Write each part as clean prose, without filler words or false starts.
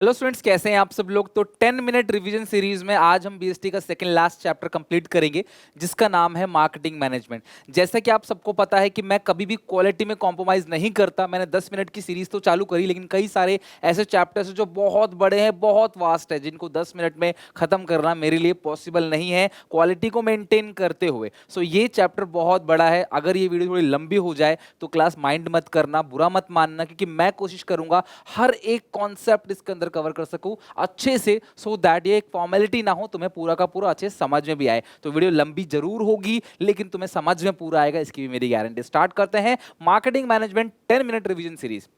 Hello students, कैसे हैं आप सब लोग। तो 10 मिनट रिवीजन सीरीज में आज हम बीएसटी का सेकंड लास्ट चैप्टर कंप्लीट करेंगे, जिसका नाम है मार्केटिंग मैनेजमेंट। जैसा कि आप सबको पता है कि मैं कभी भी क्वालिटी में कॉम्प्रोमाइज नहीं करता। मैंने 10 मिनट की सीरीज तो चालू करी, लेकिन कई सारे ऐसे चैप्टर्स हैं जो बहुत बड़े हैं, बहुत वास्ट है, जिनको 10 मिनट में खत्म करना मेरे लिए पॉसिबल नहीं है क्वालिटी को मेंटेन करते हुए। सो ये चैप्टर बहुत बड़ा है। अगर ये वीडियो थोड़ी लंबी हो जाए तो क्लास माइंड मत करना, बुरा मत मानना, क्योंकि मैं कोशिश करूंगा हर एक कॉन्सेप्ट इसके अंदर कवर कर सकूं अच्छे से, सो दैट ये एक फॉर्मेलिटी ना हो, तुम्हें पूरा का पूरा अच्छे समझ में भी आए। तो वीडियो लंबी जरूर होगी, लेकिन तुम्हें समझ में पूरा आएगा, इसकी भी मेरी गारंटी। स्टार्ट करते हैं marketing management 10 minute revision series.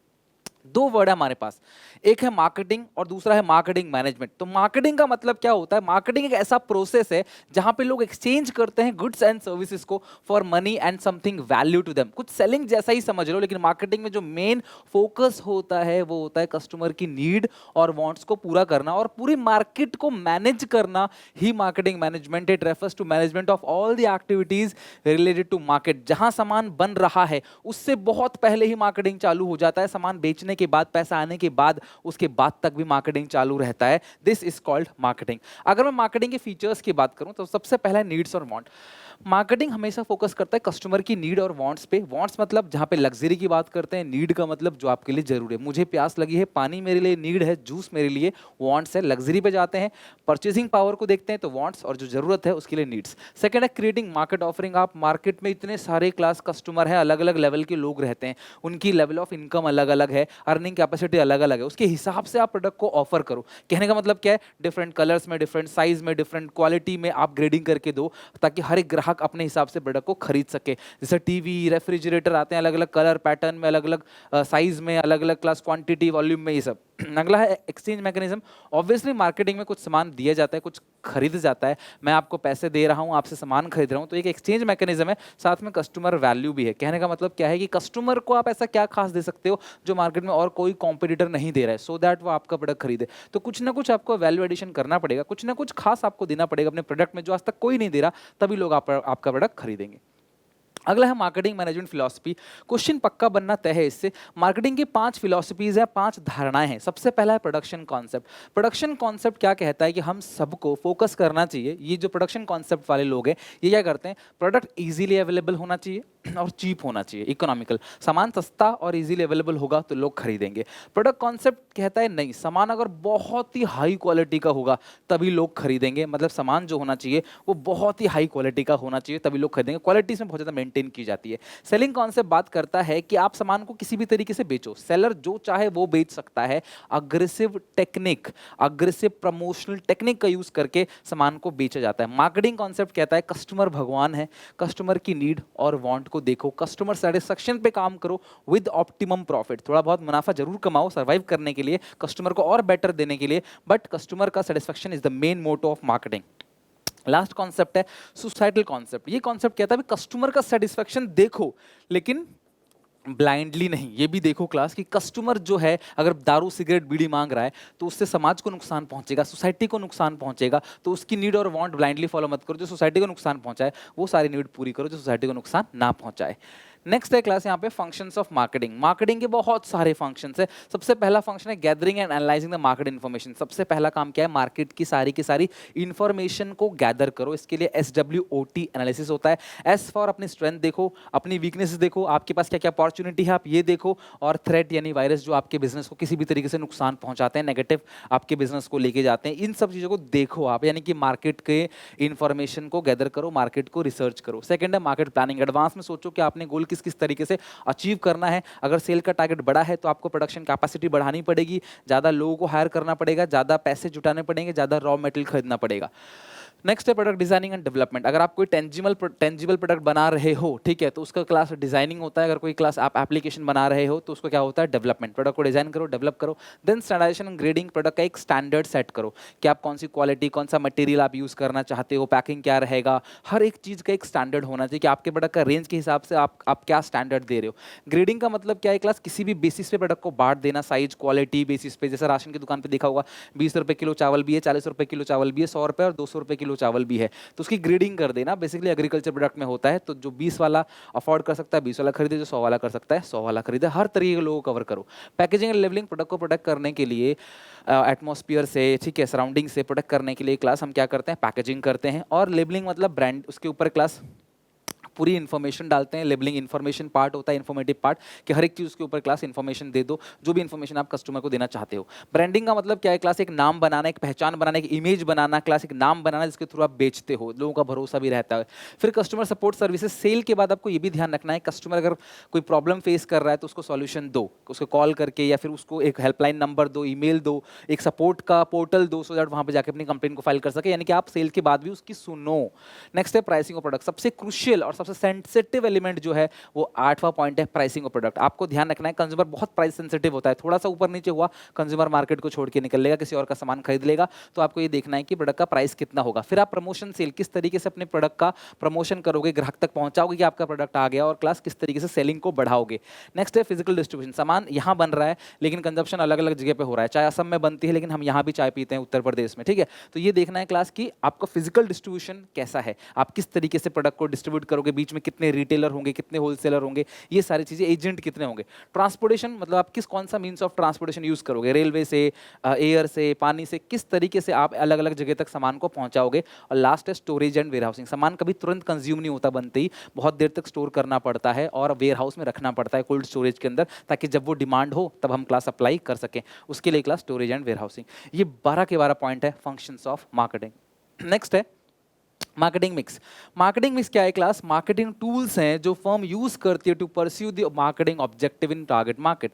दो वर्ड है हमारे पास, एक है मार्केटिंग और दूसरा है मार्केटिंग मैनेजमेंट। तो मार्केटिंग का मतलब क्या होता है? मार्केटिंग एक ऐसा प्रोसेस है जहां पे लोग एक्सचेंज करते हैं गुड्स एंड सर्विसेज को for money and something value to them. कुछ सेलिंग जैसा ही समझ लो, लेकिन मार्केटिंग में जो मेन फोकस होता है वो होता है कस्टमर की नीड और वांट्स को पूरा करना और पूरी मार्केट को मैनेज करना ही marketing management. It refers to management of all the activities related to market. जहां सामान बन रहा है उससे बहुत पहले ही मार्केटिंग चालू हो जाता है, सामान बेचने के बाद, पैसा आने के बाद, उसके बाद तक भी मार्केटिंग चालू रहता है। This is called marketing. अगर मैं मार्केटिंग के फीचर्स की बात करूं तो सबसे पहला नीड्स और वांट। मार्केटिंग हमेशा फोकस करता है कस्टमर की नीड और वांट्स पे। वांट्स मतलब जहां पे लग्जरी की बात करते हैं, नीड का मतलब जो आपके लिए जरूरी है। मुझे प्यास लगी है, पानी मेरे लिए नीड है, जूस मेरे लिए वांट्स है। लग्जरी पे जाते हैं, परचेसिंग पावर को देखते हैं तो वांट्स, और जो जरूरत है उसके लिए नीड्स। सेकंड है क्रिएटिंग मार्केट ऑफरिंग। आप मार्केट में इतने सारे क्लास कस्टमर हैं, अलग अलग लेवल के लोग रहते हैं, उनकी लेवल ऑफ इनकम अलग अलग है, अर्निंग कैपेसिटी अलग अलग है, उसके हिसाब से आप प्रोडक्ट को ऑफर करो। कहने का मतलब क्या है? डिफरेंट कलर्स में, डिफरेंट साइज में, डिफरेंट क्वालिटी में आप ग्रेडिंग करके दो, ताकि हर एक ग्राहक अपने हिसाब से प्रोडक्ट को खरीद सके। जैसे टीवी, रेफ्रिजरेटर आते हैं अलग अलग कलर पैटर्न में, अलग अलग साइज में, अलग अलग क्लास क्वांटिटी वॉल्यूम में, ये सब। अगला है एक्सचेंज मैकेनिज्म। ऑब्वियसली मार्केटिंग में कुछ सामान दिया जाता है, कुछ खरीद जाता है। मैं आपको पैसे दे रहा हूं, आपसे सामान खरीद रहा हूं, तो एक एक्सचेंज मैकेनिज्म है, साथ में कस्टमर वैल्यू भी है। कहने का मतलब क्या है कि कस्टमर को आप ऐसा क्या खास दे सकते हो जो मार्केट में और कोई कॉम्पिटिटर नहीं दे रहा है, सो दैट वो आपका प्रोडक्ट खरीदे। तो कुछ ना कुछ आपको वैल्यू एडिशन करना पड़ेगा, कुछ ना कुछ खास आपको देना पड़ेगा अपने प्रोडक्ट में, जो आज तक कोई नहीं दे रहा, तभी लोग आपका प्रोडक्ट खरीदेंगे। अगला है मार्केटिंग मैनेजमेंट फिलॉसफी। क्वेश्चन पक्का बनना तय है इससे। मार्केटिंग की 5 फिलॉसफीज है, 5 धारणाएं हैं। सबसे पहला है प्रोडक्शन कॉन्सेप्ट। प्रोडक्शन कॉन्सेप्ट क्या कहता है कि हम सबको फोकस करना चाहिए। ये जो प्रोडक्शन कॉन्सेप्ट वाले लोग हैं, ये क्या करते हैं? प्रोडक्ट इजीली अवेलेबल होना चाहिए और चीप होना चाहिए, इकोनॉमिकल। सामान सस्ता और इजीली अवेलेबल होगा तो लोग खरीदेंगे। प्रोडक्ट कॉन्सेप्ट कहता है नहीं, सामान अगर बहुत ही हाई क्वालिटी का होगा तभी लोग खरीदेंगे। मतलब सामान जो होना चाहिए वो बहुत ही हाई क्वालिटी का होना चाहिए, तभी लोग खरीदेंगे। क्वालिटी इसमें बहुत ज़्यादा मेंटेन की जाती है। सेलिंग कॉन्सेप्ट बात करता है कि आप सामान को किसी भी तरीके से बेचो, सेलर जो चाहे वो बेच सकता है। Aggressive technique, aggressive promotional technique का यूज करके सामान को बेचा जाता है। मार्केटिंग कॉन्सेप्ट कहता है कस्टमर भगवान है, कस्टमर की नीड और वांट को देखो, कस्टमर सेटिस्फेक्शन पे काम करो विद ऑप्टिमम प्रॉफिट। थोड़ा बहुत मुनाफा जरूर कमाओ सर्वाइव करने के लिए, कस्टमर को और बेटर देने के लिए, बट कस्टमर का satisfaction is the main motto of marketing. Last concept है सुसाइटल कॉन्सेप्ट। ये कॉन्सेप्ट कहता है कस्टमर का सेटिस्फेक्शन देखो, लेकिन ब्लाइंडली नहीं। ये भी देखो क्लास कि कस्टमर जो है अगर दारू सिगरेट बीड़ी मांग रहा है तो उससे समाज को नुकसान पहुंचेगा, सोसाइटी को नुकसान पहुंचेगा। तो उसकी नीड और वांट ब्लाइंडली फॉलो मत करो। जो सोसाइटी को नुकसान पहुंचाए वो सारी नीड पूरी करो, जो सोसाइटी को नुकसान ना पहुंचाए। नेक्स्ट है क्लास यहाँ पे फंक्शंस ऑफ मार्केटिंग। मार्केटिंग के बहुत सारे फंक्शंस है। सबसे पहला फंक्शन है gathering and analysing the market information. सबसे पहला काम क्या है? मार्केट की सारी इंफॉर्मेशन को गैदर करो। इसके लिए SWOT एनालिसिस होता है। एस फॉर अपनी स्ट्रेंथ देखो, अपनी वीकनेसेस देखो, आपके पास क्या क्या अपॉर्चुनिटी है आप ये देखो, और थ्रेट यानी वायरस जो आपके बिजनेस को किसी भी तरीके से नुकसान पहुंचाते हैं, नेगेटिव आपके बिजनेस को लेके जाते हैं, इन सब चीज़ों को देखो आप। यानी कि मार्केट के इंफॉर्मेशन को गैदर करो, मार्केट को रिसर्च करो। सेकंड है मार्केट प्लानिंग। एडवांस में सोचो कि आपने गोल किस किस तरीके से अचीव करना है। अगर सेल का टारगेट बड़ा है तो आपको प्रोडक्शन कैपेसिटी बढ़ानी पड़ेगी, ज़्यादा लोगों को हायर करना पड़ेगा, ज़्यादा पैसे जुटाने पड़ेंगे, ज़्यादा रॉ मटेरियल खरीदना पड़ेगा। नेक्स्ट है प्रोडक्ट डिजाइनिंग एंड डेवलपमेंट। अगर आप कोई टेंजिबल प्रोडक्ट बना रहे हो, ठीक है, तो उसका क्लास डिजाइनिंग होता है। अगर कोई क्लास आप एप्लीकेशन बना रहे हो तो उसको क्या होता है? डेवलपमेंट। प्रोडक्ट को डिजाइन करो, डेवलप करो। Then standardisation and grading. Product का एक स्टैंडर्ड सेट करो कि आप कौन सी क्वालिटी, कौन सा मटेरियल आप यूज करना चाहते हो, पैकिंग क्या रहेगा, हर एक चीज का एक स्टैंडर्ड होना चाहिए कि आपके प्रोडक्ट का रेंज के हिसाब से आप क्या स्टैंडर्ड दे रहे हो। ग्रेडिंग का मतलब क्या है? क्लास किसी भी बेसिस पे प्रोडक्ट को बांट देना, साइज क्वालिटी बेसिस पे। जैसे राशन की दुकान पे देखा होगा, 20 रुपए किलो चावल भी है, 40 रुपए किलो चावल भी है, 100 रुपए और 200 रुपए किलो किलो चावल भी है तो उसकी ग्रेडिंग कर देना, बेसिकली एग्रीकल्चर प्रोडक्ट में होता है। तो जो 20 वाला अफोर्ड कर सकता है 20 वाला खरीदे, जो 100 वाला कर सकता है 100 वाला खरीदे, हर तरीके के लोगों को कवर करो। पैकेजिंग एंड लेबलिंग, प्रोडक्ट को प्रोटेक्ट करने के लिए एटमॉस्फियर से, ठीक है, सराउंडिंग से प्रोटेक्ट करने के लिए क्लास हम क्या करते हैं, पैकेजिंग करते हैं। और लेबलिंग मतलब ब्रांड, उसके ऊपर क्लास पूरी इन्फॉर्मेशन डालते हैं। लेबलिंग इन्फॉर्मेशन पार्ट होता है, इन्फॉर्मेटिव पार्ट, कि हर एक चीज़ के ऊपर क्लास इन्फॉर्मेशन दे दो, जो भी इन्फॉर्मेशन आप कस्टमर को देना चाहते हो। ब्रांडिंग का मतलब क्या है क्लास, एक नाम बनाना, एक पहचान बनाना, एक इमेज बनाना, क्लास एक नाम बनाना जिसके थ्रू आप बेचते हो, लोगों का भरोसा भी रहता है। फिर कस्टमर सपोर्ट सर्विसेज, सेल के बाद आपको ये भी ध्यान रखना है कस्टमर अगर कोई प्रॉब्लम फेस कर रहा है तो उसको सॉल्यूशन दो, उसको कॉल करके या फिर उसको एक हेल्पलाइन नंबर दो, ईमेल दो, एक सपोर्ट का पोर्टल दो, सो दैट वहाँ पे जाके अपनी कंप्लेंट को फाइल कर सके, यानी कि आप सेल के बाद भी उसकी सुनो। नेक्स्ट है प्राइसिंग ऑफ प्रोडक्ट, सबसे क्रूशियल और सबसे सेंसिटिव एलिमेंट जो है वो 8वां पॉइंट है, प्राइसिंग ऑफ प्रोडक्ट। आपको ध्यान रखना है कंज्यूमर बहुत प्राइस सेंसिटिव होता है, थोड़ा सा ऊपर नीचे हुआ कंज्यूमर मार्केट को छोड़ के निकल लेगा, किसी और का सामान खरीद लेगा। तो आपको ये देखना है कि प्रोडक्ट का प्राइस कितना होगा। फिर आप प्रमोशन सेल, किस तरीके से अपने प्रोडक्ट का प्रमोशन करोगे, ग्राहक तक पहुंचाओगे कि आपका प्रोडक्ट आ गया, और क्लास किस तरीके से सेलिंग को बढ़ाओगे। नेक्स्ट है फिजिकल डिस्ट्रीब्यूशन, सामान यहाँ बन रहा है लेकिन कंजप्शन अलग अलग जगह पे हो रहा है, चाय असम में बनती है लेकिन हम यहाँ भी चाय पीते हैं उत्तर प्रदेश में, ठीक है। तो ये देखना है क्लास की आपका फिजिकल डिस्ट्रीब्यूशन कैसा है, आप किस तरीके से प्रोडक्ट को डिस्ट्रीब्यूट करोगे, बीच में कितने रिटेलर होंगे, कितने होलसेलर होंगे, ये सारी चीजें, एजेंट कितने होंगे। ट्रांसपोर्टेशन मतलब आप किस कौन सा मीन्स ऑफ ट्रांसपोर्टेशन यूज करोगे, रेलवे से, एयर से, पानी से, किस तरीके से आप अलग अलग जगह तक सामान को पहुंचाओगे। और लास्ट है स्टोरेज एंड वेयर हाउसिंग, सामान कभी तुरंत कंज्यूम नहीं होता बनते ही, बहुत देर तक स्टोर करना पड़ता है और वेयर हाउस में रखना पड़ता है, कोल्ड स्टोरेज के अंदर, ताकि जब वो डिमांड हो तब हम क्लास अप्लाई कर सकें, उसके लिए class storage and warehousing. ये 12 के 12 पॉइंट है फंक्शंस ऑफ मार्केटिंग। नेक्स्ट है मार्केटिंग मिक्स। मार्केटिंग मिक्स क्या है क्लास, मार्केटिंग टूल्स हैं जो फर्म यूज करती है to pursue the marketing objective in target market.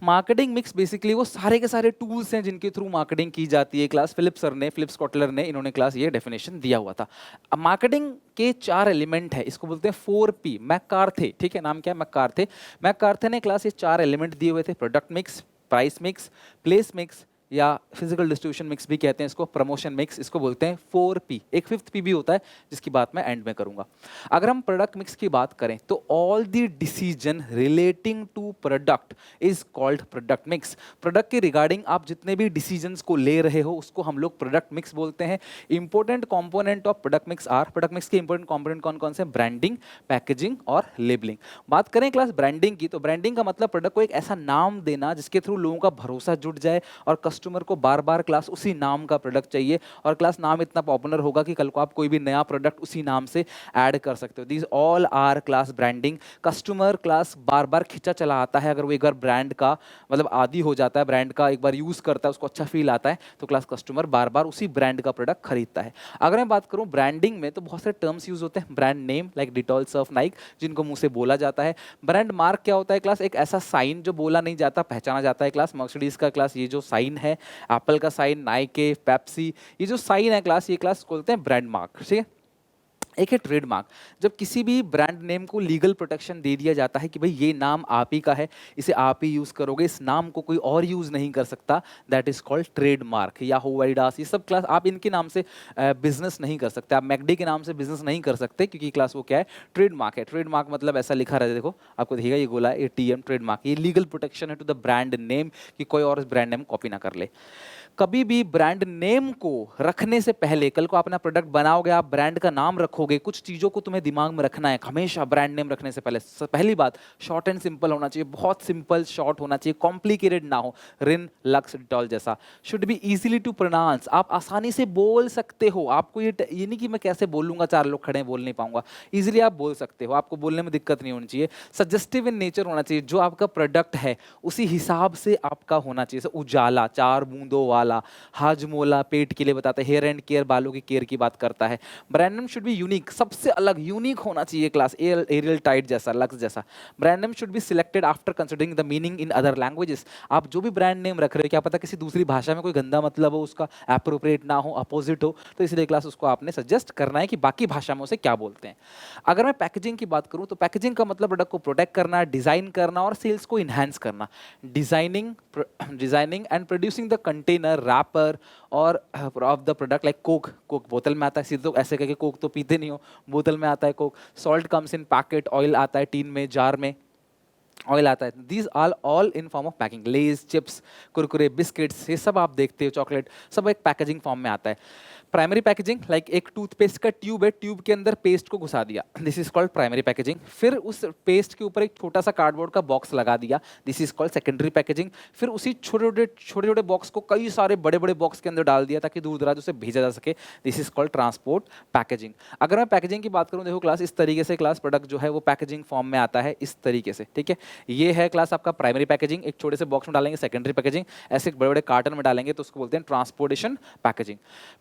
Marketing mix basically वो सारे के सारे टूल्स हैं जिनके थ्रू मार्केटिंग की जाती है। क्लास फिलिप्स कॉटलर ने, इन्होंने क्लास ये डेफिनेशन दिया हुआ था। अब मार्केटिंग के 4 एलिमेंट है, इसको बोलते हैं 4P, मैककार्थे, ठीक है, नाम क्या है, मैककार्थे। मैककार्थे ने क्लास ये 4 एलिमेंट दिए हुए थे, product mix, price mix, place mix, या फिजिकल डिस्ट्रीब्यूशन मिक्स भी कहते हैं इसको, प्रमोशन मिक्स, इसको बोलते हैं 4P। एक 5th P भी होता है जिसकी बात मैं एंड में करूंगा। अगर हम प्रोडक्ट मिक्स की बात करें तो all the decision relating to product is called product mix. Product के रिगार्डिंग आप जितने भी डिसीजंस को ले रहे हो उसको हम लोग प्रोडक्ट मिक्स बोलते हैं। Important component of product mix are, product mix के इंपॉर्टेंट कंपोनेंट कौन कौन से, ब्रांडिंग, पैकेजिंग और लेबलिंग। बात करें क्लास ब्रांडिंग की, तो ब्रांडिंग का मतलब प्रोडक्ट को एक ऐसा नाम देना जिसके थ्रू लोगों का भरोसा जुट जाए और कस्टमर को बार बार क्लास उसी नाम का प्रोडक्ट चाहिए, और क्लास नाम इतना पॉपुलर होगा कि कल को आप कोई भी नया प्रोडक्ट उसी नाम से ऐड कर सकते हो। These all are class branding. Customer class बार बार खिंचा चला आता है, अगर वो एक बार ब्रांड का मतलब आदी हो जाता है, ब्रांड का एक बार यूज करता है, उसको अच्छा फील आता है, तो क्लास कस्टमर बार बार उसी ब्रांड का प्रोडक्ट खरीदता है। अगर मैं बात करूं ब्रांडिंग में, तो बहुत सारे टर्म्स यूज होते हैं। Brand name like Dettol, Surf, Naik, जिनको मुंह से बोला जाता है। ब्रांड मार्क क्या होता है क्लास, एक ऐसा साइन जो बोला नहीं जाता, पहचाना जाता है। क्लास मर्सिडीज का क्लास ये जो साइन है, एप्पल का साइन, नाइके, पेप्सी, ये जो साइन है क्लास, ये क्लास बोलते हैं ब्रांड मार्क, ठीक है। एक है ट्रेडमार्क, जब किसी भी ब्रांड नेम को लीगल प्रोटेक्शन दे दिया जाता है कि भाई ये नाम आप ही का है, इसे आप ही यूज करोगे, इस नाम को कोई और यूज नहीं कर सकता, that is called trademark. Yahoo, Adidas, ये सब क्लास आप इनके नाम से बिजनेस नहीं कर सकते, आप मैकडी के नाम से बिजनेस नहीं कर सकते, क्योंकि क्लास वो क्या है, ट्रेडमार्क है। ट्रेडमार्क मतलब ऐसा लिखा रहता है, देखो आपको दिखेगा ये गोला ATM, ट्रेडमार्क, ये लीगल प्रोटेक्शन है टू द ब्रांड नेम कि कोई और ब्रांड नेम कॉपी ना कर ले। कभी भी ब्रांड नेम को रखने से पहले, कल को अपना प्रोडक्ट बनाओगे, आप ब्रांड का नाम रखोगे, कुछ चीज़ों को तुम्हें दिमाग में रखना है हमेशा ब्रांड नेम रखने से पहले। पहली बात, शॉर्ट एंड सिंपल होना चाहिए, बहुत सिंपल शॉर्ट होना चाहिए, कॉम्प्लिकेटेड ना हो। रिन, लक्स, डिटॉल जैसा। Should be easily to pronounce, आप आसानी से बोल सकते हो। आपको ये नहीं कि मैं कैसे बोलूंगा, 4 लोग खड़े हैं बोल नहीं पाऊंगा, इजीली आप बोल सकते हो, आपको बोलने में दिक्कत नहीं होनी चाहिए। सजेस्टिव इन नेचर होना चाहिए, जो आपका प्रोडक्ट है उसी हिसाब से आपका होना चाहिए। उजाला, 4 बूंदों वाला, हाजमोला पेट के लिए बताता है, हेयर एंड केयर बालों की केयर की बात करता है। Brand name should be unique, सबसे अलग यूनिक होना चाहिए क्लास, एरियल टाइट जैसा, लक्स जैसा। Brand name should be selected after considering the meaning in other languages. आप जो भी ब्रांड नेम रख रहे हो, क्या पता किसी दूसरी भाषा में कोई गंदा मतलब हो, उसका एप्रोप्रिएट ना हो, अपोजिट हो, तो इसलिए क्लास उसको आपने सजेस्ट करना है कि बाकी भाषा में उसे क्या बोलते हैं। अगर मैं पैकेजिंग की बात करूं, तो पैकेजिंग का मतलब प्रोडक्ट को प्रोटेक्ट करना, डिजाइन करना और सेल्स को इनहैंस करना। Designing and producing the container, wrapper और of the product, like coke बोतल में आता है, सीधे तो ऐसे करके कोक तो पीते नहीं हो, बोतल में आता है Coke. Salt comes in packet, oil आता है टीन में, जार में। ऑयल आता है। These are all in form of packing. Lay's, chips, Kurkure, biscuits, ये सब आप देखते हो, चॉकलेट, सब एक पैकेजिंग फॉर्म में आता है। प्राइमरी पैकेजिंग लाइक एक टूथपेस्ट का ट्यूब है, ट्यूब के अंदर पेस्ट को घुसा दिया, this is called primary packaging. फिर उस पेस्ट के ऊपर एक छोटा सा कार्डबोर्ड का बॉक्स लगा दिया, this is called secondary packaging. फिर उसी छोटे छोटे बॉक्स को कई सारे बड़े बड़े बॉक्स के अंदर डाल दिया ताकि दूर दराज उसे भेजा जा सके, this is called transport packaging. अगर मैं पैकेजिंग की बात करूं, देखो क्लास, इस तरीके से क्लास प्रोडक्ट जो है वो पैकेजिंग फॉर्म में आता है, इस तरीके से, ठीक है। ये है क्लास आपका प्राइमरी पैकेजिंग, एक छोटे से बॉक्स में डालेंगे सेकेंडरी पैकेजिंग, ऐसे बड़े बड़े कार्टन में डालेंगे तो उसको बोलते हैं ट्रांसपोर्टेशन पैकेजिंग।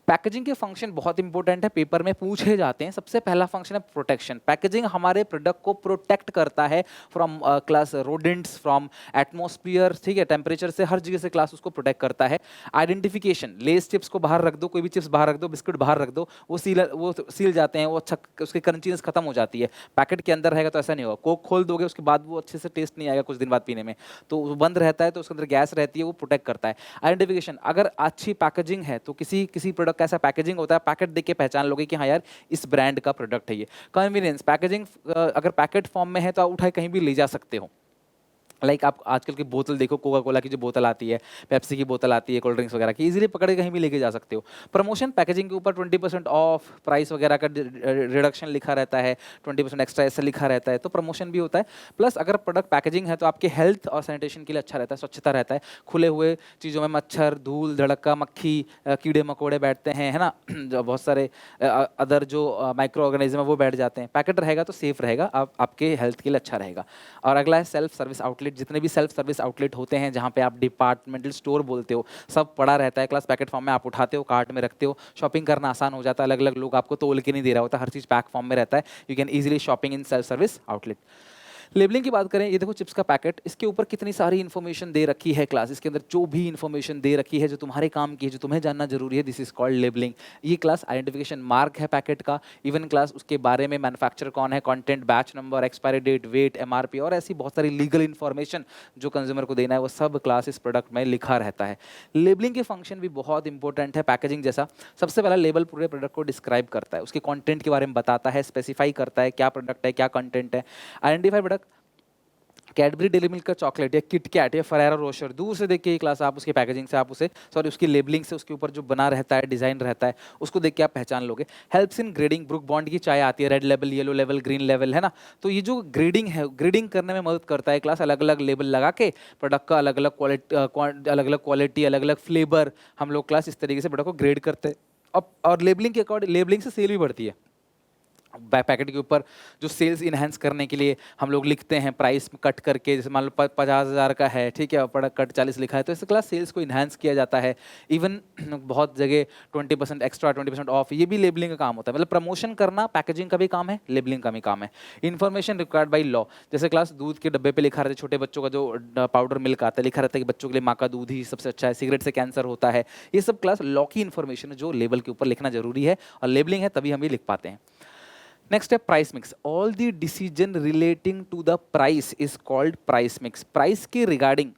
पैकेजिंग के फंक्शन बहुत इंपॉर्टेंट है, पेपर में पूछे जाते हैं। सबसे पहला फंक्शन है प्रोटेक्शन। पैकेजिंग हमारे प्रोडक्ट को प्रोटेक्ट करता है from class rodents, from atmosphere, ठीक है, टेम्परेचर से, हर जगह से क्लास उसको प्रोटेक्ट करता है। आइडेंटिफिकेशन, लेस चिप्स को बाहर रख दो, कोई भी चिप्स बाहर रख दो, बिस्कुट बाहर रख दो, वो सील जाते हैं, वो अच्छा उसकी क्रंचीनेस खत्म हो जाती है। पैकेट के अंदर रहेगा तो ऐसा नहीं होगा। कोक खोल दोगे उसके बाद वो अच्छे से टेस्ट नहीं आएगा कुछ दिन बाद पीने में, तो वो बंद रहता है तो उसके अंदर गैस रहती है, वो प्रोटेक्ट करता है। आइडेंटिफिकेशन, अगर अच्छी पैकेजिंग है तो किसी प्रोडक्ट का ऐसा पैकेजिंग होता है, पैकेट देख के पहचान लोगे कि हाँ यार इस ब्रांड का प्रोडक्ट है ये। कन्वीनियंस, पैकेजिंग अगर पैकेट फॉर्म में है तो आप उठाए कहीं भी ले जा सकते हो। लाइक आप आजकल की बोतल देखो, कोका कोला की जो बोतल आती है, पेप्सी की बोतल आती है, कोल्ड ड्रिंक्स वगैरह की, इजीली पकड़ के कहीं भी लेके जा सकते हो। प्रमोशन, पैकेजिंग के ऊपर 20% ऑफ, प्राइस वगैरह का रिडक्शन लिखा रहता है, 20% एक्स्ट्रा ऐसा लिखा रहता है, तो प्रमोशन भी होता है। प्लस अगर प्रोडक्ट पैकेजिंग है तो आपके हेल्थ और सैनिटेशन के लिए अच्छा रहता है, स्वच्छता रहता है। खुले हुए चीज़ों में मच्छर, धूल, धड़का, मक्खी, कीड़े मकोड़े बैठते हैं, है ना जो बहुत सारे अदर जो माइक्रो ऑर्गेनिज्म है वो बैठ जाते हैं। पैकेट रहेगा तो सेफ रहेगा, आपके हेल्थ के लिए अच्छा रहेगा। और अगला है सेल्फ सर्विस आउटलेट। जितने भी सेल्फ सर्विस आउटलेट होते हैं जहाँ पे आप डिपार्टमेंटल स्टोर बोलते हो, सब पड़ा रहता है क्लास पैकेट फॉर्म में, आप उठाते हो, कार्ट में रखते हो, शॉपिंग करना आसान हो जाता है। अलग अलग लोग आपको तोल के नहीं दे रहा होता, हर चीज़ पैक फॉर्म में रहता है, you can easily shopping in self service outlet. Labelling की बात करें, ये देखो चिप्स का पैकेट, इसके ऊपर कितनी सारी इन्फॉर्मेशन दे रखी है क्लास, इसके अंदर जो भी इन्फॉर्मेशन दे रखी है जो तुम्हारे काम की है, जो तुम्हें जानना जरूरी है, दिस इज कॉल्ड लेबलिंग। ये क्लास आइडेंटिफिकेशन मार्क है पैकेट का, इवन क्लास उसके बारे में मैन्युफैक्चरर कौन है, content, batch number, expiry date, weight, MRP और ऐसी बहुत सारी लीगल इन्फॉर्मेशन जो कंज्यूमर को देना है, वो सब क्लास इस प्रोडक्ट में लिखा रहता है। लेबलिंग के फंक्शन भी बहुत इंपॉर्टेंट है पैकेजिंग जैसा। सबसे पहला लेबल पूरे प्रोडक्ट को डिस्क्राइब करता है, उसके कंटेंट के बारे में बताता है, स्पेसिफाई करता है क्या प्रोडक्ट है, क्या कंटेंट है। Identify product, Cadbury daily milk का चॉकलेट या किटकैट या फरेरो रोशर, दूर से देख के ये क्लास आप उसकी पैकेजिंग से, आप उसे उसकी लेबलिंग से, उसके ऊपर जो बना रहता है, डिजाइन रहता है, उसको देख के आप पहचान लोगे। Helps in grading, book bond की चाय आती है, red level, yellow level, green level, है ना, तो ये जो ग्रेडिंग है, ग्रेडिंग करने में मदद करता है क्लास। अलग अलग लेबल लगा के प्रोडक्ट का अलग अलग क्वालिटी, अलग अलग फ्लेवर, हम लोग क्लास इस तरीके से प्रोडक्ट को ग्रेड करते हैं। और लेबलिंग के अकॉर्डिंग, लेबलिंग से सेल भी बढ़ती है। पैकेट के ऊपर जो सेल्स इनहेंस करने के लिए हम लोग लिखते हैं प्राइस कट करके, जैसे मान लो 50,000 का है, ठीक है, प्रोडक्ट कट 40 लिखा है, तो इस क्लास सेल्स को इनहेंस किया जाता है। इवन बहुत जगह 20% एक्स्ट्रा, 20% ऑफ, ये भी लेबलिंग का काम होता है। मतलब प्रमोशन करना पैकेजिंग का भी काम है, लेबलिंग का भी काम है। इन्फॉर्मेशन रिक्वायर्ड बाई लॉ, जैसे क्लास दूध के डब्बे पे लिखा रहता है, छोटे बच्चों का जो पाउडर मिल्क आता है, लिखा रहता है कि बच्चों के लिए माँ का दूध ही सबसे अच्छा है, सिगरेट से कैंसर होता है, ये सब क्लास लॉ की इन्फॉर्मेशन है जो लेबल के ऊपर लिखना जरूरी है, और लेबलिंग है तभी हम ये लिख पाते हैं। नेक्स्ट है price mix. All the decision relating to the price is called price mix. Price के रिगार्डिंग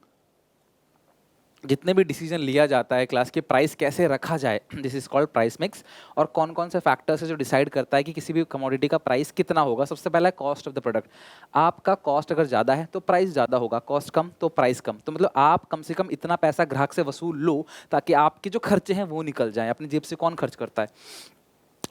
जितने भी डिसीजन लिया जाता है क्लास के, प्राइस कैसे रखा जाए, this is called price mix. और कौन कौन से फैक्टर्स है जो डिसाइड करता है कि किसी भी कमोडिटी का प्राइस कितना होगा। सबसे पहला है कॉस्ट ऑफ द प्रोडक्ट। आपका कॉस्ट अगर ज़्यादा है तो प्राइस ज़्यादा होगा, कॉस्ट कम तो प्राइस कम। तो मतलब आप कम से कम इतना पैसा ग्राहक से वसूल लो ताकि आपके जो खर्चे हैं वो निकल जाएं। अपनी जेब से कौन खर्च करता है।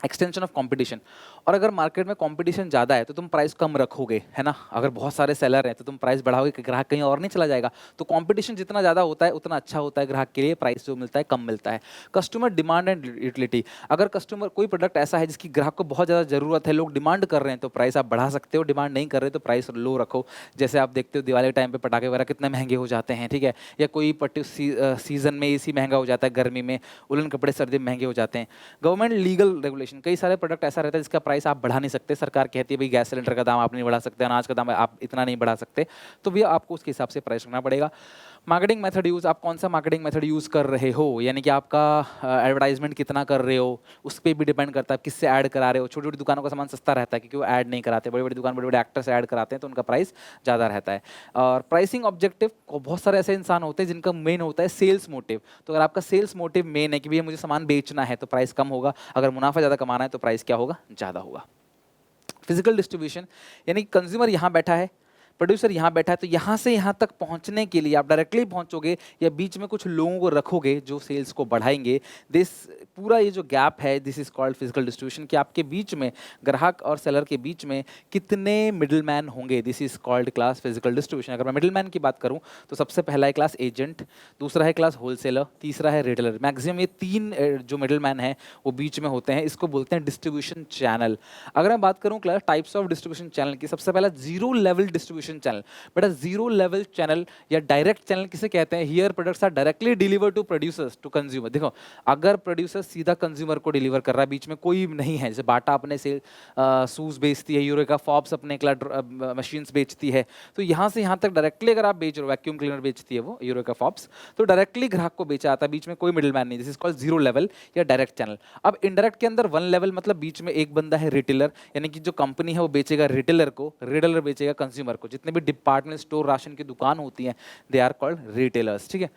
एक्सटेंशन ऑफ कंपटीशन, और अगर मार्केट में कंपटीशन ज़्यादा है तो तुम प्राइस कम रखोगे, है ना। अगर बहुत सारे सेलर हैं तो तुम प्राइस बढ़ाओगे कि ग्राहक कहीं और नहीं चला जाएगा। तो कंपटीशन जितना ज़्यादा होता है उतना अच्छा होता है ग्राहक के लिए, प्राइस जो मिलता है कम मिलता है। कस्टमर डिमांड एंड यूटिलिटी, अगर कस्टमर कोई प्रोडक्ट ऐसा है जिसकी ग्राहक को बहुत ज़्यादा ज़रूरत है, लोग डिमांड कर रहे हैं, तो प्राइस आप बढ़ा सकते हो। डिमांड नहीं कर रहे तो प्राइस लो रखो। जैसे आप देखते हो दिवाली टाइम पर पटाखे वगैरह कितने महंगे हो जाते हैं, ठीक है, या कोई सीजन में एसी महंगा हो जाता है, गर्मी में उलन कपड़े सर्दी में महंगे हो जाते हैं। गवर्नमेंट लीगल रेगुलेशन, कई सारे प्रोडक्ट ऐसा रहता है जिसका प्राइस आप बढ़ा नहीं सकते। सरकार कहती है भाई गैस सिलेंडर का दाम आप नहीं बढ़ा सकते, अनाज का दाम आप इतना नहीं बढ़ा सकते, तो भी आपको उसके हिसाब से प्राइस रखना पड़ेगा। मार्केटिंग मेथड यूज़, आप कौन सा मार्केटिंग मेथड यूज़ कर रहे हो, यानी कि आपका एडवर्टाइजमेंट कितना कर रहे हो, उस पर भी डिपेंड करता है किससे ऐड करा रहे हो। छोटी छोटी दुकानों का सामान सस्ता रहता है क्योंकि वो ऐड नहीं कराते, बड़ी बड़ी दुकान बड़े बड़े एक्टर से ऐड कराते हैं तो उनका प्राइस ज़्यादा रहता है। और प्राइसिंग ऑब्जेक्टिव, बहुत सारे ऐसे इंसान होते हैं जिनका मेन होता है सेल्स मोटिव। तो अगर आपका सेल्स मोटिव मेन है कि भैया मुझे सामान बेचना है तो प्राइस कम होगा, अगर मुनाफा ज़्यादा कमाना है तो प्राइस क्या होगा, ज़्यादा होगा। फिजिकल डिस्ट्रीब्यूशन, यानी कंज्यूमर यहाँ बैठा है, प्रोड्यूसर यहाँ बैठा है, तो यहाँ से यहाँ तक पहुँचने के लिए आप डायरेक्टली पहुँचोगे या बीच में कुछ लोगों को रखोगे जो सेल्स को बढ़ाएंगे। दिस पूरा ये जो गैप है, this is called physical distribution, कि आपके बीच में, ग्राहक और सेलर के बीच में कितने मिडिल मैन होंगे, this is called class physical distribution. अगर मैं मिडिल मैन की बात करूँ तो सबसे पहला है क्लास एजेंट, दूसरा है क्लास होलसेलर, तीसरा है रिटेलर। मैक्सिमम ये तीन जो मिडिल मैन है वो बीच में होते हैं, इसको बोलते हैं डिस्ट्रीब्यूशन चैनल। अगर मैं बात करूँ class types of distribution channel की, सबसे पहला जीरो लेवल डिस्ट्रीब्यूशन चैनल। बेटा जीरो लेवल चैनल या डायरेक्ट चैनल किसे कहते हैं? Here products are directly deliver to producers to consumer. देखो, अगर प्रोड्यूसर सीधा कंज्यूमर को डिलीवर कर रहा है, बीच में कोई नहीं है, जैसे बाटा अपने से शूज बेचती है, यूरेका फॉब्स अपने मशीन्स बेचती है, तो यहाँ से यहाँ तक डायरेक्टली अगर आप बेच रहे हो, वैक्यूम क्लीनर बेचती है वो यूरेका फॉब्स, तो डायरेक्टली ग्राहक को बेचा आता है, बीच में कोई मिडिल मैन नहीं। This is called zero level या डायरेक्ट चैनल। अब इनडायरेक्ट के अंदर वन लेवल, मतलब बीच में एक बंदा है रिटेलर, यानी कि जो कंपनी है वो बेचेगा रिटेलर को, रिटेलर बेचेगा कंज्यूमर को। जितने भी डिपार्टमेंट स्टोर, राशन की दुकान होती हैं, दे आर कॉल्ड रिटेलर्स, ठीक है।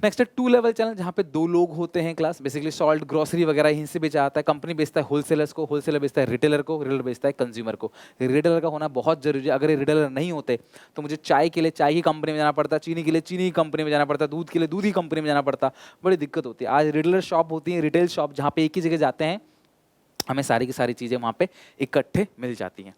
नेक्स्ट है टू लेवल चैनल, जहाँ पे दो लोग होते हैं क्लास, बेसिकली सॉल्ट, ग्रोसरी वगैरह यहीं से बेचा आता है। कंपनी बेचता है होलसेलर्स को, होलसेलर बेचता है रिटेलर को, रिटेलर बेचता है कंज्यूमर को। रिटेलर का होना बहुत जरूरी है। अगर ये रिटेलर नहीं होते तो मुझे चाय के लिए चाय की कंपनी में जाना पड़ता, चीनी के लिए चीनी की कंपनी में जाना पड़ता, दूध के लिए दूध की कंपनी में जाना पड़ता, बड़ी दिक्कत होती है। आज रिटेलर शॉप होती है, रिटेल शॉप, जहाँ पे एक ही जगह जाते हैं, हमें सारी की सारी चीज़ें वहाँ पे इकट्ठे मिल जाती हैं।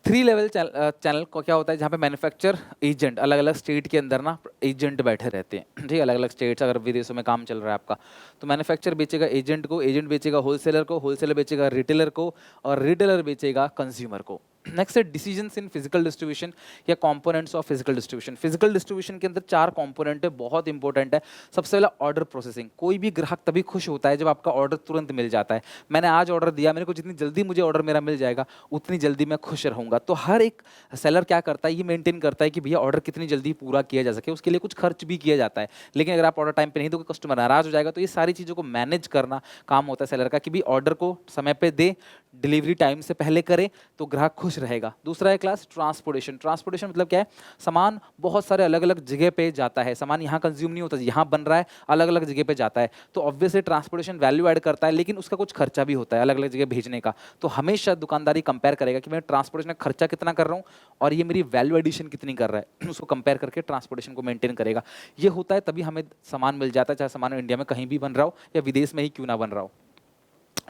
थ्री लेवल चैनल को क्या होता है? जहाँ पे मैन्युफैक्चर एजेंट, अलग अलग स्टेट के अंदर ना एजेंट बैठे रहते हैं, ठीक है, अलग अलग स्टेट्स, अगर विदेशों में काम चल रहा है आपका, तो मैन्युफैक्चर बेचेगा एजेंट को, एजेंट बेचेगा होलसेलर को, होलसेलर बेचेगा रिटेलर को, और रिटेलर बेचेगा कंज्यूमर को। नेक्स्ट है डिसीजंस इन फिजिकल डिस्ट्रीब्यूशन या components of physical distribution. Physical distribution के अंदर चार कंपोनेंट है, बहुत इंपॉर्टेंट है। सबसे पहला ऑर्डर प्रोसेसिंग। कोई भी ग्राहक तभी खुश होता है जब आपका ऑर्डर तुरंत मिल जाता है। मैंने आज ऑर्डर दिया, मेरे को जितनी जल्दी मुझे ऑर्डर मेरा मिल जाएगा उतनी जल्दी मैं खुश रहूँगा। तो हर एक सेलर क्या करता है, ये मेंटेन करता है कि भैया ऑर्डर कितनी जल्दी पूरा किया जा सके, उसके लिए कुछ खर्च भी किया जाता है। लेकिन अगर आप ऑर्डर टाइम पे नहीं दोगे, कस्टमर नाराज हो जाएगा। तो ये सारी चीज़ों को मैनेज करना काम होता है सेलर का, कि भी ऑर्डर को समय पे दे, डिलीवरी टाइम से पहले करे, तो ग्राहक खुश रहेगा। दूसरा है क्लास ट्रांसपोर्टेशन। ट्रांसपोर्टेशन मतलब क्या है? सामान बहुत सारे अलग अलग जगह पे जाता है, सामान यहाँ कंज्यूम नहीं होता, यहाँ बन रहा है, अलग अलग जगह पे जाता है, तो ऑब्वियसली ट्रांसपोर्टेशन वैल्यू ऐड करता है, लेकिन उसका कुछ खर्चा भी होता है अलग अलग जगह भेजने का। तो हमेशा दुकानदारी कंपेयर करेगा कि मैं ट्रांसपोर्टेशन का खर्चा कितना कर रहा हूँ और ये मेरी वैल्यू एडिशन कितनी कर रहा है, उसको कंपेयर करके ट्रांसपोर्टेशन को मेंटेन करेगा। ये होता है तभी हमें सामान मिल जाता है, चाहे सामान इंडिया में कहीं भी बन रहा हो या विदेश में ही क्यों ना बन रहा हो।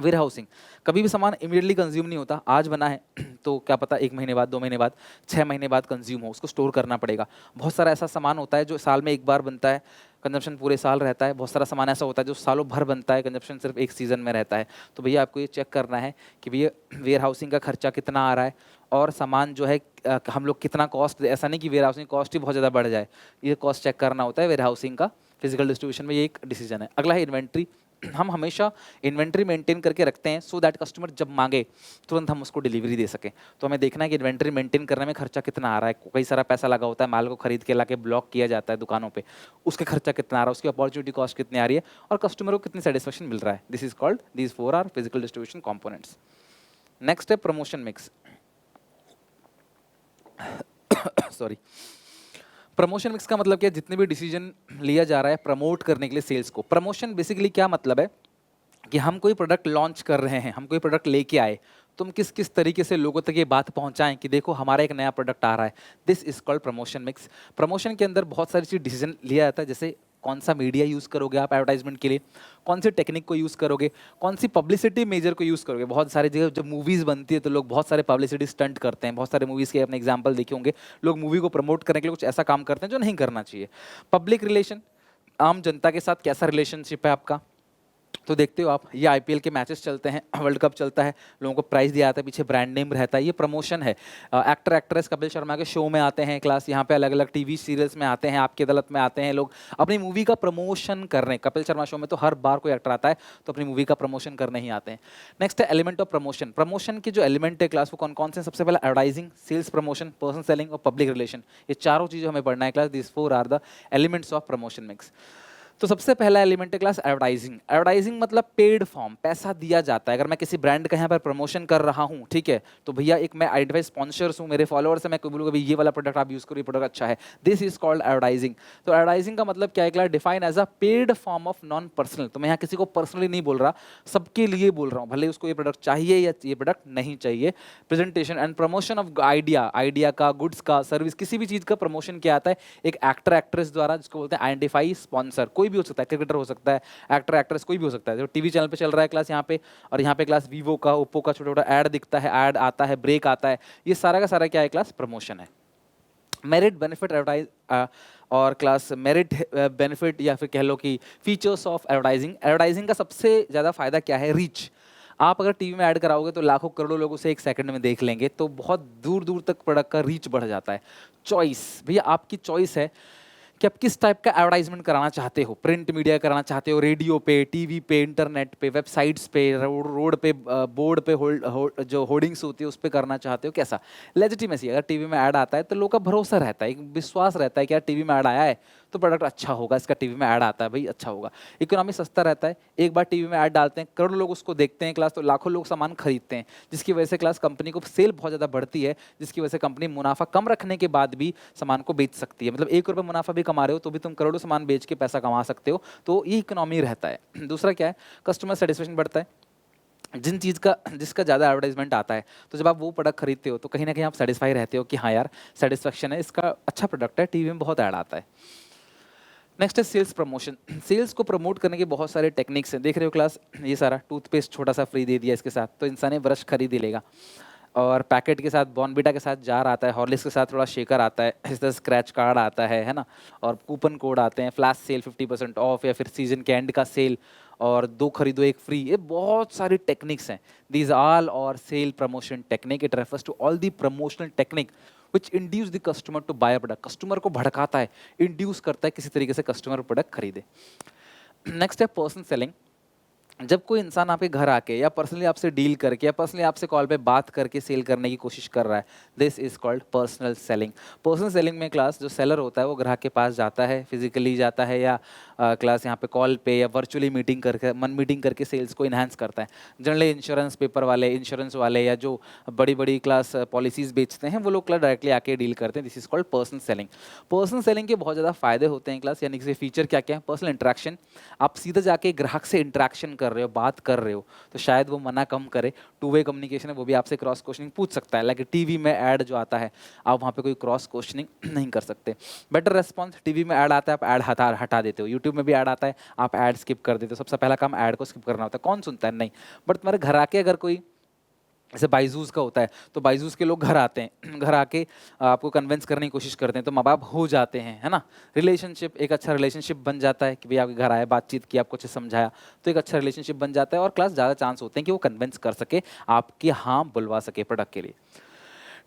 वेयर हाउसिंग, कभी भी सामान इमीडिएटली कंज्यूम नहीं होता। आज बना है तो क्या पता 1 महीने बाद, 2 महीने बाद, 6 महीने बाद कंज्यूम हो, उसको स्टोर करना पड़ेगा। बहुत सारा ऐसा सामान होता है जो साल में एक बार बनता है, कंजप्शन पूरे साल रहता है। बहुत सारा सामान ऐसा होता है जो सालों भर बनता है, कंजप्शन सिर्फ एक सीज़न में रहता है। तो भैया आपको ये चेक करना है कि भैया वेयर हाउसिंग का खर्चा कितना आ रहा है, और सामान जो है हम लोग कितना कॉस्ट, ऐसा नहीं कि वेयर हाउसिंग कॉस्ट ही बहुत ज़्यादा बढ़ जाए, ये कॉस्ट चेक करना होता है वेयर हाउसिंग का। फिजिकल डिस्ट्रीब्यूशन में ये एक डिसीजन है। अगला है इन्वेंट्री। हम हमेशा इन्वेंट्री मेंटेन करके रखते हैं सो दैट कस्टमर जब मांगे तुरंत हम उसको डिलीवरी दे सकें। तो हमें देखना है कि इन्वेंट्री मेंटेन करने में खर्चा कितना आ रहा है। कई सारा पैसा लगा होता है, माल को खरीद के लाके ब्लॉक किया जाता है दुकानों पे, उसके खर्चा कितना आ रहा है, उसकी अपॉर्चुनिटी कॉस्ट कितनी आ रही है, और कस्टमर को कितनी सेटिस्फेक्शन मिल रहा है। This is called, these 4 are physical distribution components. Next है promotion mix. Sorry, promotion mix का मतलब क्या है? जितने भी डिसीजन लिया जा रहा है प्रमोट करने के लिए सेल्स को। प्रमोशन बेसिकली क्या मतलब है कि हम कोई प्रोडक्ट लॉन्च कर रहे हैं, हम कोई प्रोडक्ट लेके आए, तुम किस किस तरीके से लोगों तक ये बात पहुंचाएं कि देखो हमारा एक नया प्रोडक्ट आ रहा है। This is called promotion mix. Promotion के अंदर बहुत सारी चीज डिसीजन लिया जाता है, जैसे कौन सा मीडिया यूज़ करोगे आप एडवर्टाइजमेंट के लिए, कौन सी टेक्निक को यूज़ करोगे, कौन सी पब्लिसिटी मेजर को यूज़ करोगे। बहुत सारी जगह जब मूवीज़ बनती है तो लोग बहुत सारे पब्लिसिटी स्टंट करते हैं। बहुत सारे मूवीज़ के अपने एग्जाम्पल देखे होंगे, लोग मूवी को प्रमोट करने के लिए कुछ ऐसा काम करते हैं जो नहीं करना चाहिए। पब्लिक रिलेशन, आम जनता के साथ कैसा रिलेशनशिप है आपका, तो देखते हो आप, ये आईपीएल के मैचेस चलते हैं, वर्ल्ड कप चलता है, लोगों को प्राइज दिया जाता है, पीछे ब्रांड नेम रहता है, ये प्रमोशन है। एक्टर एक्ट्रेस कपिल शर्मा के शो में आते हैं क्लास, यहाँ पे अलग अलग टीवी सीरियल्स में आते हैं, आपकी अदालत में आते हैं, लोग अपनी मूवी का प्रमोशन कर रहे हैं। कपिल शर्मा शो में तो हर बार कोई एक्टर आता है तो अपनी मूवी का प्रमोशन करने ही आते हैं। नेक्स्ट है एलिमेंट ऑफ प्रमोशन। प्रमोशन के जो एलिमेंट है क्लास वो कौन कौन से? सबसे पहले advertising, sales promotion, person selling और पब्लिक रिलेशन। ये चारों चीज़ें हमें पढ़ना है class. This 4 are the elements of promotion mix. तो सबसे पहला एलिमेंट है क्लास एडवर्टाइजिंग। एडवर्टाइजिंग मतलब पेड फॉर्म, पैसा दिया जाता है। अगर मैं किसी ब्रांड का यहाँ पर प्रमोशन कर रहा हूँ, ठीक है, तो भैया एक मैं आइडेंटिफाई स्पॉन्सर्स हूँ, मेरे फॉलोअर्स हैं, मैं कोई बोलूँगा भाई ये वाला प्रोडक्ट आप यूज़ करो, ये प्रोडक्ट अच्छा है, दिस इज कॉल्ड एडवर्टाइजिंग। तो एडवर्टाइजिंग का मतलब क्या है class, define as a paid form of non personal. तो मैं यहाँ किसी को पर्सनली नहीं बोल रहा, सबके लिए बोल रहा हूँ, भले उसको ये प्रोडक्ट चाहिए या ये प्रोडक्ट नहीं चाहिए। Presentation and promotion of idea, idea का, गुड्स का, सर्विस, किसी भी चीज़ का प्रमोशन किया जाता है एक एक्टर एक्ट्रेस द्वारा, जिसको बोलते हैं आइडेंटिफाई स्पॉन्सर। कोई भी हो सकता है, क्रिकेटर हो सकता है, एक्टर एक्ट्रेस कोई भी हो सकता है। जो टीवी चैनल पे चल रहा है क्लास यहाँ पे, और यहाँ पे क्लास वीवो का, ओप्पो का छोटा छोटा ऐड दिखता है, ऐड आता है, ब्रेक आता है, ये सारा का सारा क्या है क्लास, प्रमोशन है। मेरिट बेनिफिट एडवर्टाइज और क्लास मेरिट बेनिफिट या फिर कह लो कि फीचर्स ऑफ एडवर्टाइजिंग। एडवर्टाइजिंग का सबसे ज़्यादा फायदा क्या है, रीच। आप अगर टीवी में ऐड कराओगे तो लाखों करोड़ों लोग उसे एक सेकंड में देख लेंगे, तो बहुत दूर दूर तक प्रोडक्ट का रीच बढ़ जाता है। चॉइस, भैया आपकी चॉइस है कि आप किस टाइप का एडवर्टाइजमेंट कराना चाहते हो। प्रिंट मीडिया कराना चाहते हो, रेडियो पे, टीवी पे, इंटरनेट पे, वेबसाइट्स पे, रोड पे, बोर्ड पे, जो होर्डिंग्स होती है उस पे करना चाहते हो, कैसा। लेजिटिमेसी, अगर टीवी में ऐड आता है तो लोग का भरोसा रहता है, एक विश्वास रहता है कि यार टीवी में ऐड आया है तो प्रोडक्ट अच्छा होगा, इसका टीवी में ऐड आता है भाई अच्छा होगा। इकोनॉमी सस्ता रहता है, एक बार टीवी में ऐड डालते हैं, करोड़ों लोग उसको देखते हैं क्लास, तो लाखों लोग सामान खरीदते हैं, जिसकी वजह से क्लास कंपनी को सेल बहुत ज़्यादा बढ़ती है, जिसकी वजह से कंपनी मुनाफा कम रखने के बाद भी सामान को बेच सकती है। मतलब 1 रुपये मुनाफा भी कमा रहे हो तो भी तुम करोड़ों सामान बेच के पैसा कमा सकते हो, तो ये इकोनॉमी रहता है। दूसरा क्या है, कस्टमर सेटिस्फेक्शन बढ़ता है। जिन चीज़ का, जिसका ज़्यादा एडवर्टाइजमेंट आता है, तो जब आप वो प्रोडक्ट खरीदते हो तो कहीं ना कहीं आप सेटिस्फाई रहते हो कि हाँ यार सेटिस्फेक्शन है, इसका अच्छा प्रोडक्ट है, टीवी में बहुत ऐड आता है। नेक्स्ट है सेल्स प्रमोशन। सेल्स को प्रमोट करने के बहुत सारे टेक्निक्स हैं, देख रहे हो क्लास, ये सारा टूथपेस्ट छोटा सा फ्री दे दिया इसके साथ, तो इंसान ये ब्रश खरीद ही लेगा। और पैकेट के साथ बॉर्नविटा के साथ जार आता है, हॉर्लिक्स के साथ थोड़ा शेकर आता है, इस तरह स्क्रैच कार्ड आता है ना, और कूपन कोड आते हैं, फ्लैश सेल 50% ऑफ, या फिर सीजन के एंड का सेल, और 2 खरीदो 1 फ्री। ये बहुत सारी टेक्निक्स हैं, these all are sale promotion technique. It refers to all the promotional technique which induce the customer to buy a product. Customer को भड़काता है, इंड्यूस करता है किसी तरीके से कस्टमर प्रोडक्ट खरीदे। नेक्स्ट है पर्सन सेलिंग। जब कोई इंसान आपके घर आके या पर्सनली आपसे डील करके या पर्सनली आपसे कॉल पे बात करके सेल करने की कोशिश कर रहा है, this is called personal selling. Personal selling में क्लास जो सेलर होता है वो ग्राहक के पास जाता है, फिजिकली जाता है, या क्लास यहाँ पे कॉल पे या वर्चुअली मीटिंग करके, मन मीटिंग करके सेल्स को इन्हांस करता है। जनरली इंश्योरेंस पेपर वाले, इंश्योरेंस वाले, या जो बड़ी बड़ी क्लास पॉलिसीज बेचते हैं वो लोग क्लास डायरेक्टली आके डील करते हैं, this is called personal selling. Personal selling के बहुत ज़्यादा फायदे होते हैं क्लास, यानी कि फीचर क्या क्या है। पर्सनल इंटरेक्शन, आप सीधा जाके ग्राहक से इंटरेक्शन कर रहे हो, बात कर रहे हो, तो शायद वो मना कम करे। टू वे कम्युनिकेशन है, वो भी आपसे क्रॉस क्वेश्चनिंग पूछ सकता है, लाइक टीवी में ऐड जो आता है आप वहाँ पे कोई क्रॉस क्वेश्चनिंग नहीं कर सकते। बेटर रेस्पॉन्स, टीवी में ऐड आता है आप ऐड हटा देते हो, यूट्यूब में भी ऐड आता है आप ऐड स्किप कर देते हो, सबसे पहला काम ऐड को स्किप करना होता है, कौन सुनता है, नहीं। बट तुम्हारे घर आके अगर कोई, जैसे बाइजूस का होता है, तो बाइजूस के लोग घर आते हैं, घर आके आपको कन्विंस करने की कोशिश करते हैं, तो माँ बाप हो जाते हैं, है ना। रिलेशनशिप, एक अच्छा रिलेशनशिप बन जाता है कि भाई आपके घर आए, बातचीत की, आपको अच्छे समझाया, तो एक अच्छा रिलेशनशिप बन जाता है, और क्लास ज़्यादा चांस होते हैं कि वो कन्विंस कर सके, आपके हाँ बुलवा सके प्रोडक्ट के लिए।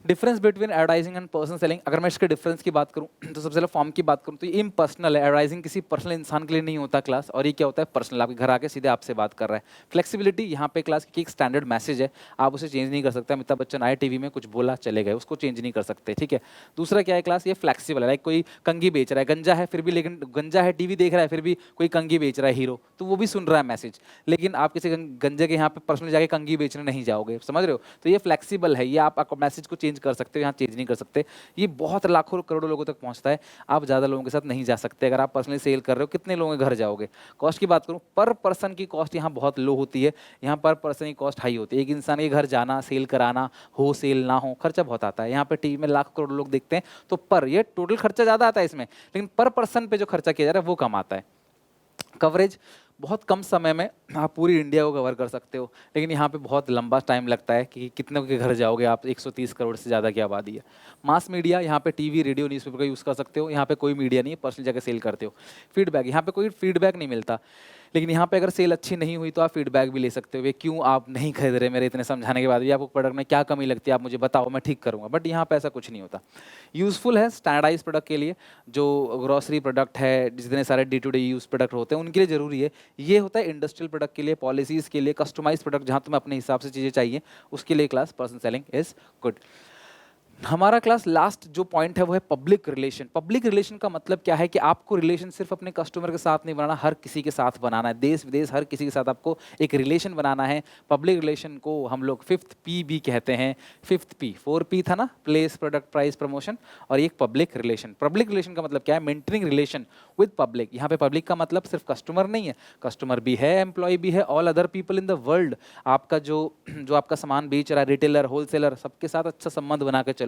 Difference between advertising and personal selling, अगर मैं इसके डिफरेंस की बात करूं तो सबसे पहले फॉर्म की बात करूं तो ये इम्पर्सनल है। एडवर्टाइजिंग किसी पर्सनल इंसान के लिए नहीं होता क्लास, और ये क्या होता है, पर्सनल, आपके घर आके सीधे आपसे बात कर रहा है। फ्लेक्सिबिलिटी, यहाँ पे क्लास की एक स्टैंडर्ड मैसेज है, आप उसे चेंज नहीं कर सकते। अमिताभ बच्चन आए टीवी में, कुछ बोला, चले गए, उसको चेंज नहीं कर सकते, ठीक है। दूसरा क्या है क्लास, ये फ्लेक्सिबल है, लाइक कोई कंगी बेच रहा है, गंजा है फिर भी, लेकिन गंजा है, टीवी देख रहा है, फिर भी कोई कंगी बेच रहा है हीरो, तो वो भी सुन रहा है मैसेज, लेकिन आप किसी गंजे के यहाँ पे पर्सनली जाके कंगी बेचने नहीं जाओगे, समझ रहे हो। तो ये फ्लेक्सिबल है, ये आप मैसेज को चेंज कर सकते हो, यहाँ चेंज नहीं कर सकते। ये बहुत लाखों करोड़ों लोगों तक पहुंचता है, आप ज़्यादा लोगों के साथ नहीं जा सकते। अगर आप पर्सनली सेल कर रहे हो, कितने लोगों के घर जाओगे। कॉस्ट की बात करूं, पर पर्सन की कॉस्ट यहाँ बहुत लो होती है, यहाँ पर पर्सन की कॉस्ट हाई होती है। एक इंसान के घर जाना, सेल कराना, हो सेल ना हो, खर्चा बहुत आता है। यहाँ पे टीवी में लाखों करोड़ लोग देखते हैं, तो पर ये टोटल खर्चा ज़्यादा आता है इसमें, लेकिन पर पर्सन पे जो खर्चा किया जा रहा है वो कम आता है। कवरेज, बहुत कम समय में आप पूरी इंडिया को कवर कर सकते हो, लेकिन यहाँ पे बहुत लंबा टाइम लगता है कि कितने के घर जाओगे आप, 130 करोड़ से ज़्यादा की आबादी है। मास मीडिया, यहाँ पे टीवी, रेडियो, न्यूज़पेपर का यूज़ कर सकते हो, यहाँ पे कोई मीडिया नहीं है, पर्सनल जगह सेल करते हो। फीडबैक, यहाँ पे कोई फीडबैक नहीं मिलता, लेकिन यहाँ पे अगर सेल अच्छी नहीं हुई तो आप फीडबैक भी ले सकते हो, ये क्यों आप नहीं खरीद रहे, मेरे इतने समझाने के बाद भी आपको प्रोडक्ट में क्या कमी लगती है आप मुझे बताओ, मैं ठीक करूँगा। बट यहाँ पे ऐसा कुछ नहीं होता। यूज़फुल है स्टैंडर्डाइज प्रोडक्ट के लिए, जो ग्रॉसरी प्रोडक्ट है, जितने सारे day to day use product होते हैं उनके लिए ज़रूरी है। ये होता है इंडस्ट्रियल प्रोडक्ट के लिए, पॉलिसीज़ के लिए, कस्टमाइज प्रोडक्ट जहाँ तुम्हें अपने हिसाब से चीज़ें चाहिए, उसके लिए class person selling is good. हमारा क्लास लास्ट जो पॉइंट है वो है पब्लिक रिलेशन। पब्लिक रिलेशन का मतलब क्या है कि आपको रिलेशन सिर्फ अपने कस्टमर के साथ नहीं बनाना, हर किसी के साथ बनाना है। देश विदेश हर किसी के साथ आपको एक रिलेशन बनाना है। पब्लिक रिलेशन को हम लोग 5th P भी कहते हैं। 5th P, 4P था ना, प्लेस, प्रोडक्ट, प्राइस, प्रमोशन, और एक पब्लिक रिलेशन। पब्लिक रिलेशन का मतलब क्या है? Maintaining relation with public. यहाँ पे पब्लिक का मतलब सिर्फ कस्टमर नहीं है, कस्टमर भी है, एम्प्लॉय भी है, all other people in the world. आपका जो जो आपका सामान बेच रहा है, रिटेलर, होलसेलर, सबके साथ अच्छा संबंध बना के चलो।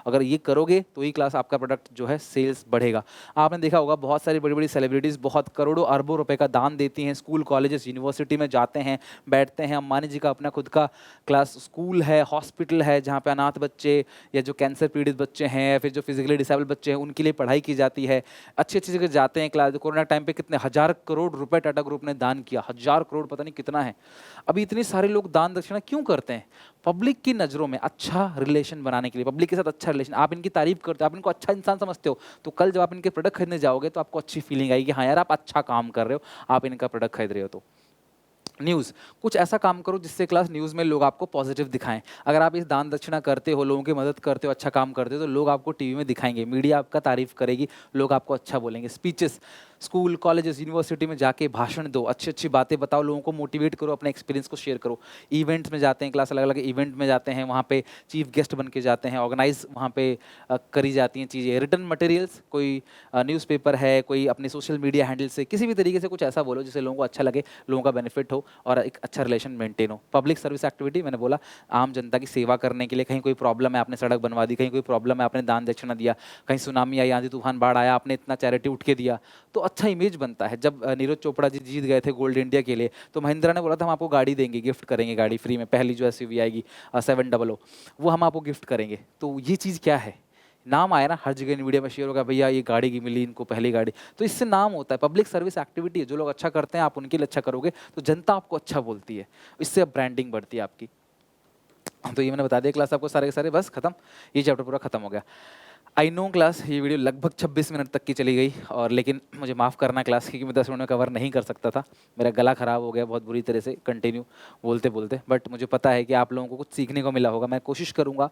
अगर ये करोगे तो ही क्लास आपका प्रोडक्ट जो है सेल्स बढ़ेगा। आपने देखा होगा बहुत सारी बड़ी बड़ी सेलिब्रिटीज़ बहुत करोड़ों अरबों रुपए का दान देती हैं, स्कूल कॉलेजेस यूनिवर्सिटी में जाते हैं, बैठते हैं। अंबानी जी का अपना खुद का क्लास स्कूल है, हॉस्पिटल है, जहाँ पे अनाथ बच्चे या जो कैंसर पीड़ित बच्चे हैं या फिर जो फिजिकली डिसेबल बच्चे हैं उनके लिए पढ़ाई की जाती है। अच्छी अच्छी जगह जाते हैं क्लास। कोरोना टाइम पे कितने 1000 करोड़ रुपए टाटा ग्रुप ने दान किया, 1000 करोड़, पता नहीं कितना है। अभी इतने सारे लोग दान दक्षिणा क्यों करते हैं? पब्लिक की नज़रों में अच्छा रिलेशन बनाने के लिए, पब्लिक के साथ अच्छा रिलेशन। आप इनकी तारीफ करते हो, आप इनको अच्छा इंसान समझते हो, तो कल जब आप इनके प्रोडक्ट खरीदने जाओगे तो आपको अच्छी फीलिंग आएगी कि हाँ यार आप अच्छा काम कर रहे हो, आप इनका प्रोडक्ट खरीद रहे हो। तो न्यूज़, कुछ ऐसा काम करो जिससे क्लास न्यूज़ में लोग आपको पॉजिटिव दिखाएं। अगर आप इस दान दक्षिणा करते हो, लोगों की मदद करते हो, अच्छा काम करते हो, तो लोग आपको टीवी में दिखाएंगे, मीडिया आपका तारीफ करेगी, लोग आपको अच्छा बोलेंगे। स्पीचेस, स्कूल कॉलेजेस यूनिवर्सिटी में जाके भाषण दो, अच्छी अच्छी बातें बताओ, लोगों को मोटिवेट करो, अपने एक्सपीरियंस को शेयर करो। इवेंट्स में जाते हैं क्लास, अलग अलग इवेंट में जाते हैं, वहाँ पे चीफ गेस्ट बन के जाते हैं, ऑर्गेनाइज वहाँ पे करी जाती हैं चीज़ें। रिटर्न मटेरियल्स, कोई न्यूज़पेपर है, कोई अपने सोशल मीडिया हैंडल से किसी भी तरीके से कुछ ऐसा बोलो जिससे लोगों को अच्छा लगे, लोगों का बेनिफिट हो और एक अच्छा रिलेशन मेंटेन हो। पब्लिक सर्विस एक्टिविटी, मैंने बोला आम जनता की सेवा करने के लिए। कहीं कोई प्रॉब्लम है, आपने सड़क बनवा दी, कहीं कोई प्रॉब्लम है, आपने दान दक्षिणा दिया, कहीं सुनामी आई, आंधी तूफान, बाढ़ आया, आपने इतना चैरिटी उठ के दिया, तो अच्छा इमेज बनता है। जब नीरज चोपड़ा जी जीत गए थे गोल्ड इंडिया के लिए, तो महिंद्रा ने बोला था हम आपको गाड़ी देंगे, गिफ्ट करेंगे गाड़ी फ्री में, पहली जो एसयूवी आएगी 700, वो हम आपको गिफ्ट करेंगे। तो ये चीज़ क्या है? नाम आया ना, हर जगह मीडिया में शेयर होगा, भैया ये गाड़ी की मिली इनको पहली गाड़ी, तो इससे नाम होता है। पब्लिक सर्विस एक्टिविटी है, जो लोग अच्छा करते हैं आप उनके लिए अच्छा करोगे तो जनता आपको अच्छा बोलती है, इससे ब्रांडिंग बढ़ती है आपकी। तो ये मैंने बता दिया क्लास आपको सारे के सारे, बस खत्म, ये चैप्टर पूरा खत्म हो गया। आई नो क्लास ये वीडियो लगभग 26 मिनट तक की चली गई, और लेकिन मुझे माफ़ करना क्लास, क्योंकि मैं 10 मिनट में कवर नहीं कर सकता था। मेरा गला ख़राब हो गया बहुत बुरी तरह से कंटिन्यू बोलते बोलते, बट मुझे पता है कि आप लोगों को कुछ सीखने को मिला होगा। मैं कोशिश करूँगा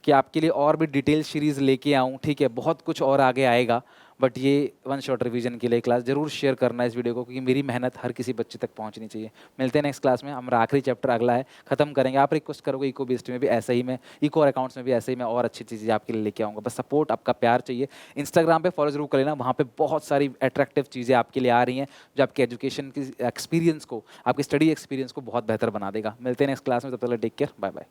कि आपके लिए और भी डिटेल सीरीज़ लेके आऊँ, ठीक है? बहुत कुछ और आगे आएगा, बट ये वन शॉट रिवीजन के लिए क्लास ज़रूर शेयर करना इस वीडियो को, क्योंकि मेरी मेहनत हर किसी बच्चे तक पहुंचनी चाहिए। मिलते हैं नेक्स्ट क्लास में, हमारा आखिरी चैप्टर अगला है, खत्म करेंगे। आप रिक्वेस्ट करोगे इको बेस्ड में भी ऐसे ही, मैं इको और अकाउंट्स में भी ऐसे ही मैं और अच्छी चीज़ें आपके लिए लेके आऊँगा। बस सपोर्ट, आपका प्यार चाहिए। इंस्टाग्राम पे फॉलो जरूर कर लेना, वहाँ पे बहुत सारी अट्रैक्टिव चीज़ें आपके लिए आ रही हैं जो आपके एजुकेशन की एक्सपीरियंस को, आपकी स्टडी एक्सपीरियंस को बहुत बेहतर बना देगा। मिलते हैं नेक्स्ट क्लास में, तब तक टेक केयर, बाय बाय।